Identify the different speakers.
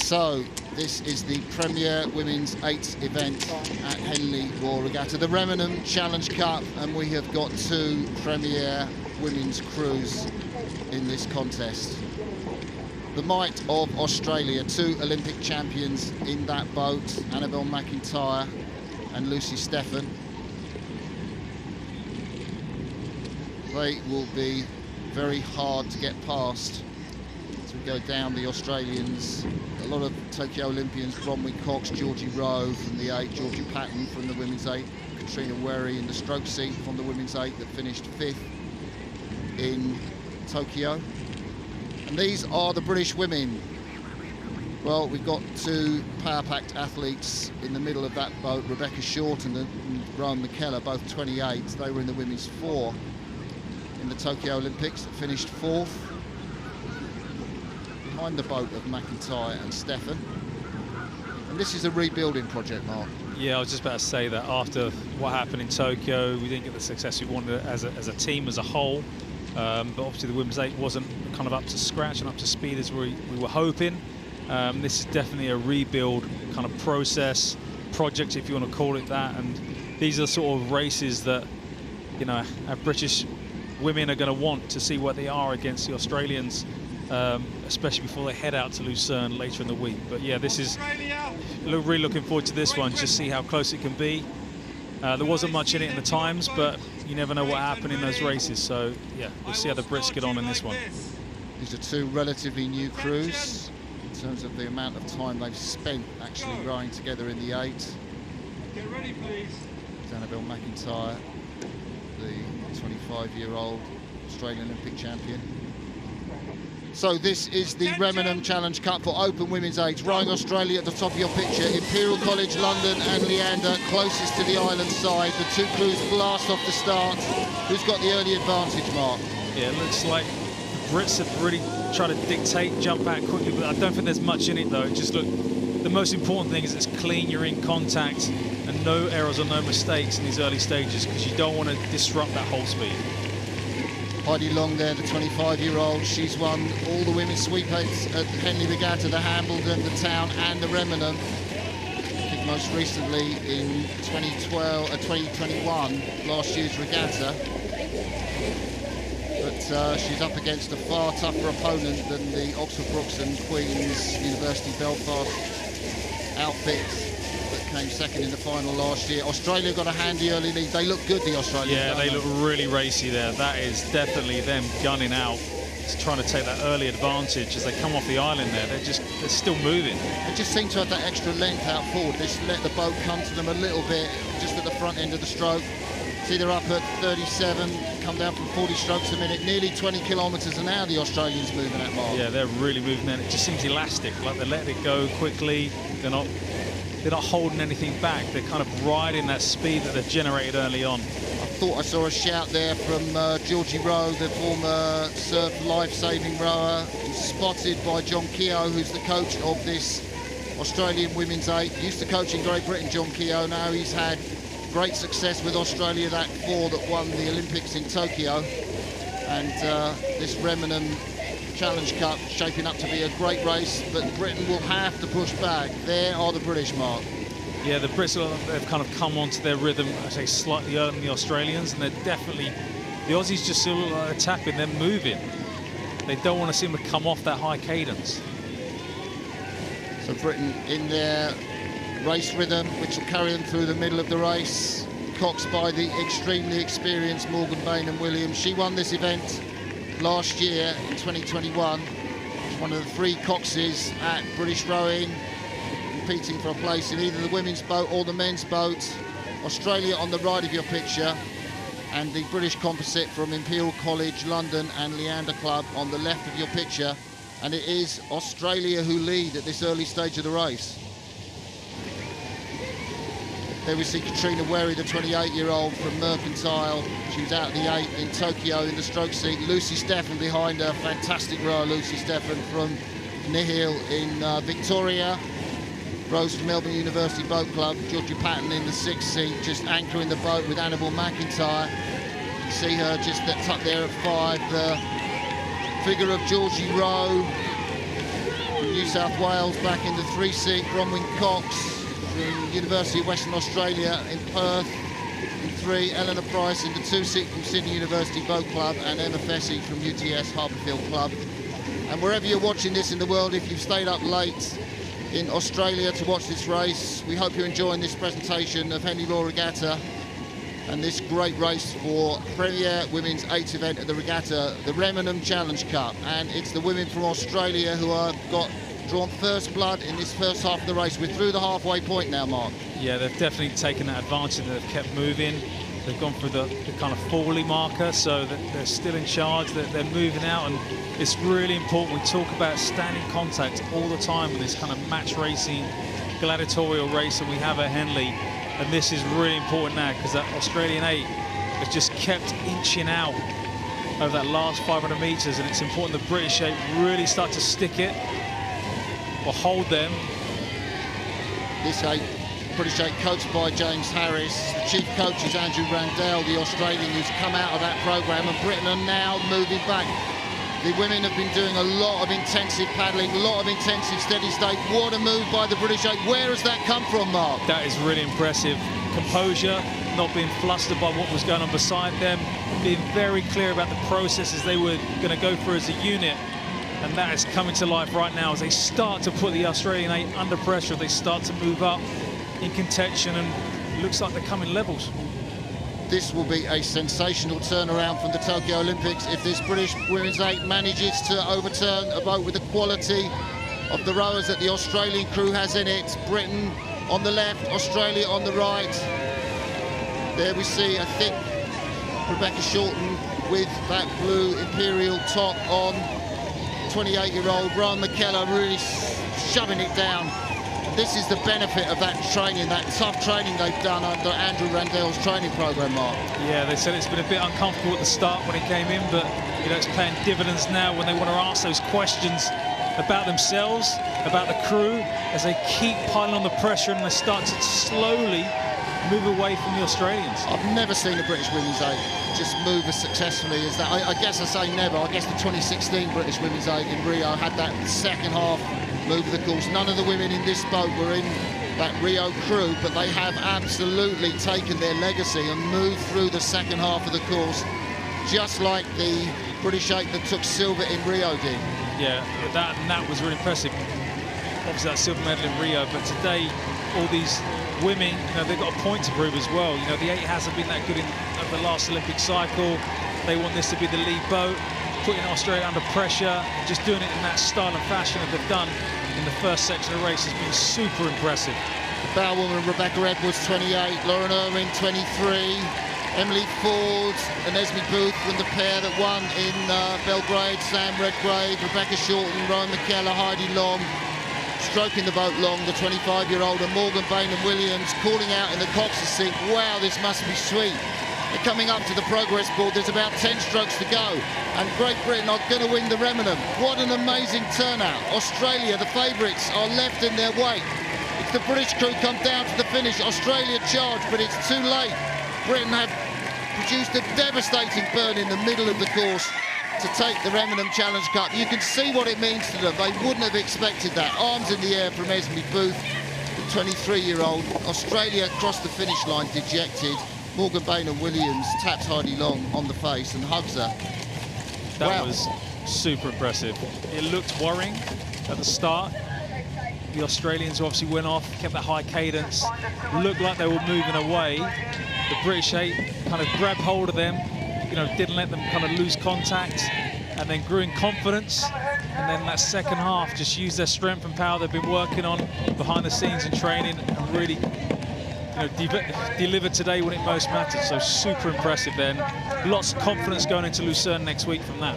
Speaker 1: So this is the premier women's 8s event at Henley Royal Regatta, the Remenham Challenge Cup, and we have got 2 premier women's crews in this contest. The might of Australia, 2 Olympic champions in that boat, Annabelle McIntyre and Lucy Stephan. They will be very hard to get past as we go down the Australians. A lot of Tokyo Olympians, Bronwyn Cox, Georgie Rowe from the 8, Georgie Patton from the women's 8, Katrina Werry in the stroke seat from the women's 8 that finished 5th in Tokyo. And these are the British women. Well, we've got 2 power-packed athletes in the middle of that boat, Rebecca Short and Rowan McKellar, both 28. They were in the women's 4 in the Tokyo Olympics that finished 4th. Behind the boat of McIntyre and Stephan. And this is a rebuilding project, Mark.
Speaker 2: Yeah, I was just about to say that after what happened in Tokyo, we didn't get the success we wanted as a team, as a whole. But obviously the women's 8 wasn't kind of up to scratch and up to speed as we were hoping. This is definitely a rebuild kind of process, project if you want to call it that, and these are the sort of races that, you know, our British women are going to want to see where they are against the Australians, especially before they head out to Lucerne later in the week. But yeah, this is really looking forward to this one, just see how close it can be. There wasn't much in it in the times, but you never know what happened in those races. So yeah, we'll see how the Brits get on in this one.
Speaker 1: These are 2 relatively new crews in terms of the amount of time they've spent actually rowing together in the 8.
Speaker 3: Get ready, please.
Speaker 1: Annabelle McIntyre, the 25-year-old Australian Olympic champion. So this is the Remenham Challenge Cup for Open Women's 8. Rowing Australia at the top of your picture. Imperial College London and Leander closest to the island side. The 2 crews blast off the start. Who's got the early advantage, Mark?
Speaker 2: Yeah, it looks like the Brits have really tried to dictate, jump back quickly, but I don't think there's much in it though. It just look, the most important thing is it's clean, you're in contact, and no errors or no mistakes in these early stages, because you don't want to disrupt that whole speed.
Speaker 1: Heidi Long there, the 25-year-old. She's won all the women's sweepheads at Henley Regatta, the Hambledon, the Town and the Remenham. I think most recently in 2021, last year's regatta. But she's up against a far tougher opponent than the Oxford Brookes and Queen's University Belfast outfits that came second in the final last year. Australia got a handy early lead. They look good, the Australians.
Speaker 2: Yeah, they look really racy there. That is definitely them gunning out, just trying to take that early advantage as they come off the island there. They're still moving. They
Speaker 1: just seem to have that extra length out forward. They just let the boat come to them a little bit, just at the front end of the stroke. See, they're up at 37, come down from 40 strokes a minute, nearly 20 kilometres an hour the Australians moving at, Mark.
Speaker 2: Yeah, they're really moving, and it just seems elastic, like they're letting it go quickly. They're not holding anything back. They're kind of riding that speed that they've generated early on.
Speaker 1: I thought I saw a shout there from Georgie Rowe, the former surf life-saving rower, spotted by John Keogh, who's the coach of this Australian Women's 8. Used to coach in Great Britain, John Keogh. Now he's had great success with Australia, that 4 that won the Olympics in Tokyo. And this Remenham Challenge Cup shaping up to be a great race, but Britain will have to push back. There are the British, Mark.
Speaker 2: Yeah, the Brits have kind of come onto their rhythm, I say, slightly earlier than the Australians, and they're definitely, the Aussies just still look like they're tapping, they're moving. They don't want to seem to come off that high cadence.
Speaker 1: So Britain in their race rhythm, which will carry them through the middle of the race. Coxed by the extremely experienced Morgan Bainham Williams. She won this event last year in 2021. She's one of the 3 Coxes at British rowing, competing for a place in either the women's boat or the men's boat. Australia on the right of your picture, and the British composite from Imperial College London and Leander Club on the left of your picture. And it is Australia who lead at this early stage of the race. There we see Katrina Werry, the 28-year-old from Mercantile. She was out of the 8 in Tokyo in the stroke seat. Lucy Stephan behind her, fantastic rower, Lucy Stephan from Nihil in Victoria. Rose from Melbourne University Boat Club. Georgie Patton in the 6th seat, just anchoring the boat with Annabelle McIntyre. You can see her just tucked there at 5. The figure of Georgie Rowe, from New South Wales, back in the 3-seat. Bronwyn Cox from University of Western Australia in Perth in 3. Eleanor Price in the 2-seat from Sydney University Boat Club, and Emma Fessy from UTS Harbourfield Club. And wherever you're watching this in the world, if you've stayed up late in Australia to watch this race, we hope you're enjoying this presentation of Henley Royal Regatta and this great race for premier women's 8th event at the regatta, the Remenham Challenge Cup. And it's the women from Australia who have got drawn first blood in this first half of the race. We're through the halfway point now, Mark.
Speaker 2: Yeah, they've definitely taken that advantage, and they've kept moving. They've gone through the kind of Foley marker, so that they're still in charge. They're moving out, and it's really important. We talk about standing contact all the time with this kind of match racing, gladiatorial race that we have at Henley. And this is really important now, because that Australian 8 has just kept inching out over that last 500 metres, and it's important the British 8 really start to stick it or hold them.
Speaker 1: This 8, British 8, coached by James Harris. The chief coach is Andrew Randell, the Australian who's come out of that programme, and Britain are now moving back. The women have been doing a lot of intensive paddling, a lot of intensive steady state. What a move by the British 8. Where has that come from, Mark?
Speaker 2: That is really impressive. Composure, not being flustered by what was going on beside them, being very clear about the processes they were going to go through as a unit. And that is coming to life right now as they start to put the Australian 8 under pressure. They start to move up in contention, and it looks like they're coming levels.
Speaker 1: This will be a sensational turnaround from the Tokyo Olympics if this British women's 8 manages to overturn a boat with the quality of the rowers that the Australian crew has in it. Britain on the left, Australia on the right. There we see, I think, Rebecca Shorten with that blue Imperial top on. 28-year-old Rowan McKellar really shoving it down. This is the benefit of that training, that tough training they've done under Andrew Randell's training programme, Mark.
Speaker 2: Yeah, they said it's been a bit uncomfortable at the start when he came in, but you know, it's paying dividends now when they want to ask those questions about themselves, about the crew, as they keep piling on the pressure and they start to slowly move away from the Australians.
Speaker 1: I've never seen a British women's 8 just move as successfully as that. I guess I say never. I guess the 2016 British women's 8 in Rio had that second half move of the course. None of the women in this boat were in that Rio crew, but they have absolutely taken their legacy and moved through the second half of the course, just like the British 8 that took silver in Rio did.
Speaker 2: Yeah, that was really impressive. Obviously that silver medal in Rio, but today all these women, you know, they've got a point to prove as well. You know, the 8 hasn't been that good in the last Olympic cycle. They want this to be the lead boat, putting Australia under pressure, just doing it in that style and fashion that they've done in the first section of the race has been super impressive.
Speaker 1: The bow woman, Rebecca Edwards, 28, Lauren Irwin, 23, Emily Ford and Esme Booth from the pair that won in Belgrade, Sam Redgrave, Rebecca Shorten, Rowan McKellar, Heidi Long, stroking the boat long, the 25-year-old, and Morgan Bainham-Williams calling out in the coxswain seat, wow, this must be sweet. They're coming up to the progress board, there's about 10 strokes to go, and Great Britain are going to win the Remenham. What an amazing turnout. Australia, the favourites, are left in their wake. It's the British crew come down to the finish. Australia charge, but it's too late. Britain have produced a devastating burn in the middle of the course to take the Remenham Challenge Cup. You can see what it means to them. They wouldn't have expected that. Arms in the air from Esme Booth, the 23-year-old. Australia crossed the finish line dejected. Morgan Bainham-Williams taps Heidi Long on the face and hugs her.
Speaker 2: That was super impressive. It looked worrying at the start. The Australians obviously went off, kept that high cadence, looked like they were moving away. The British 8 kind of grabbed hold of them, you know, didn't let them kind of lose contact, and then grew in confidence. And then that second half just used their strength and power they've been working on behind the scenes in training and really, you know, delivered today when it most mattered. So super impressive then. Lots of confidence going into Lucerne next week from that.